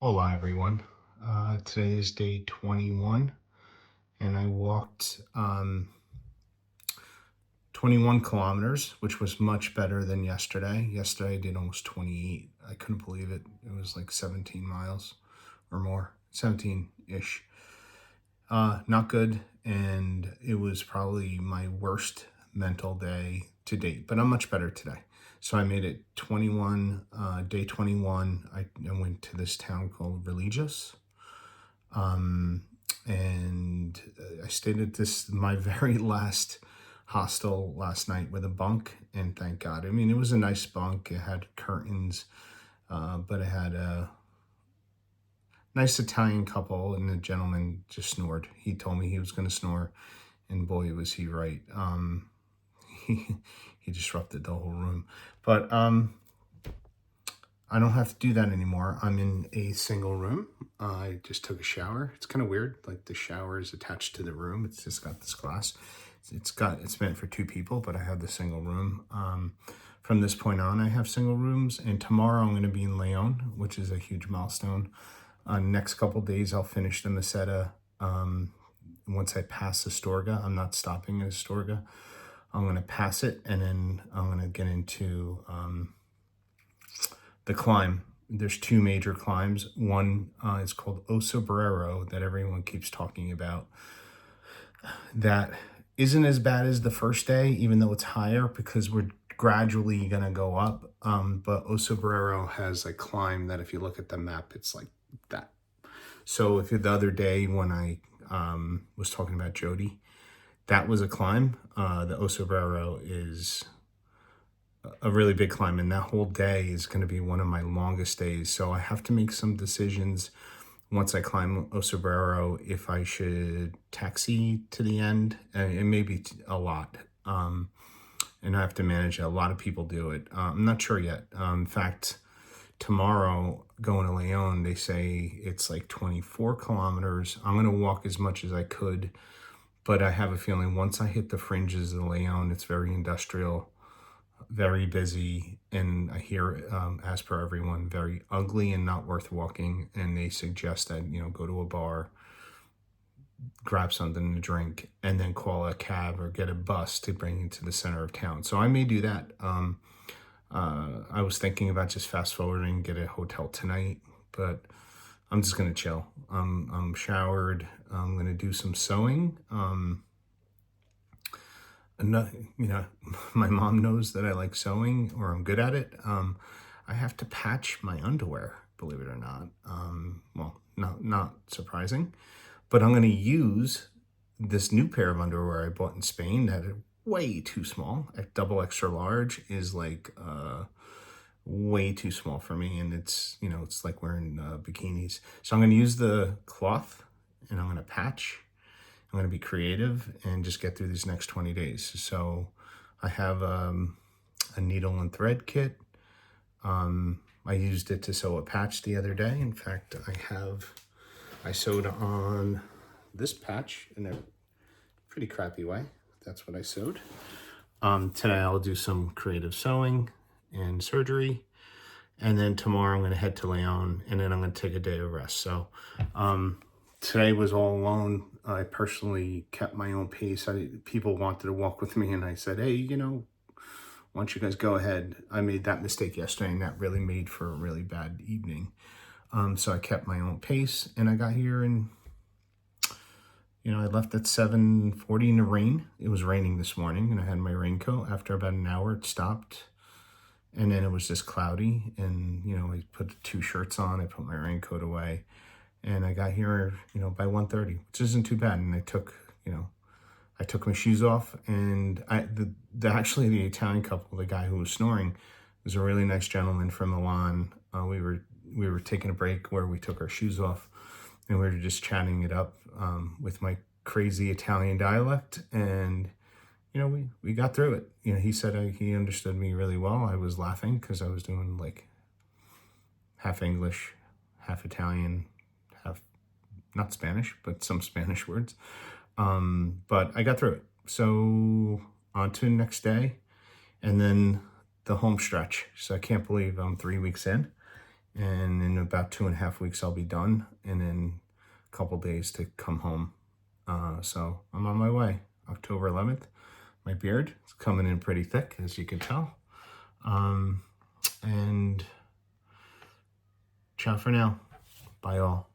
Hola, everyone. Today is day 21, and I walked 21 kilometers, which was much better than yesterday. Yesterday, I did almost 28. I couldn't believe it. It was like 17 miles or more, 17 ish. Not good, and it was probably my worst mental day to date, but I'm much better today. So I made it 21, day 21. I went to this town called Reliegos. Um, and I stayed at this my very last hostel last night with a bunk, and thank God. I mean, it was a nice bunk. It had curtains, but it had a nice Italian couple, and the gentleman just snored. He told me he was going to snore, and boy, was he right. He he disrupted the whole room, but I don't have to do that anymore. I'm in a single room. I just took a shower. It's kind of weird. Like the shower is attached to the room. It's just got this glass. It's meant for two people, but I have the single room. From this point on, I have single rooms. And tomorrow I'm going to be in Leon, which is a huge milestone. Next couple days, I'll finish the Meseta. Once I pass Astorga, I'm not stopping at Astorga. I'm going to pass it, and then I'm going to get into the climb. There's two major climbs. One is called Oso that everyone keeps talking about. That isn't as bad as the first day, even though it's higher because we're gradually going to go up. But Oso has a climb that if you look at the map, it's like that. So if the other day when I was talking about Jody, that was a climb. The Oso is a really big climb, and that whole day is going to be one of my longest days. So I have to make some decisions once I climb Oso if I should taxi to the end. It may be a lot, and I have to manage it. A lot of people do it. I'm not sure yet. In fact, tomorrow going to Leon, they say it's like 24 kilometers. I'm going to walk as much as I could, but I have a feeling once I hit the fringes of Leon, it's very industrial, very busy, and I hear, as per everyone, very ugly and not worth walking. And they suggest that, go to a bar, grab something to drink, and then call a cab or get a bus to bring you to the center of town. So I may do that. I was thinking about just fast forwarding, get a hotel tonight, but I'm just going to chill. I'm showered. I'm going to do some sewing. No, my mom knows that I like sewing or I'm good at it. I have to patch my underwear, believe it or not. Well, not surprising, but I'm going to use this new pair of underwear I bought in Spain that are way too small. A double extra large is like way too small for me, and it's like wearing bikinis. So I'm going to use the cloth, and I'm going to patch. I'm going to be creative and just get through these next 20 days. So I have a needle and thread kit. I used it to sew a patch the other day. In fact, I sewed on this patch in a pretty crappy way. That's what I sewed. Today I'll do some creative sewing and surgery. And then tomorrow I'm going to head to Leon, and then I'm going to take a day of rest. So today was all alone. I personally kept my own pace. People wanted to walk with me, and I said, hey, why don't you guys go ahead? I made that mistake yesterday, and that really made for a really bad evening. So I kept my own pace, and I got here, and I left at 7:40 in the rain. It was raining this morning, and I had my raincoat. After about an hour, it stopped, and then it was just cloudy, and I put the two shirts on. I put my raincoat away. And I got here, by 1:30, which isn't too bad. And I took my shoes off, and actually the Italian couple, the guy who was snoring, was a really nice gentleman from Milan. We were taking a break where we took our shoes off, and we were just chatting it up with my crazy Italian dialect, and we got through it. He said he understood me really well. I was laughing because I was doing like half English, half Italian, half not Spanish, but some Spanish words. But I got through it. So on to the next day, and then the home stretch. So I can't believe I'm 3 weeks in, And in about 2.5 weeks, I'll be done. And then a couple days to come home. So I'm on my way. October 11th. My beard is coming in pretty thick, as you can tell. And ciao for now. Bye all.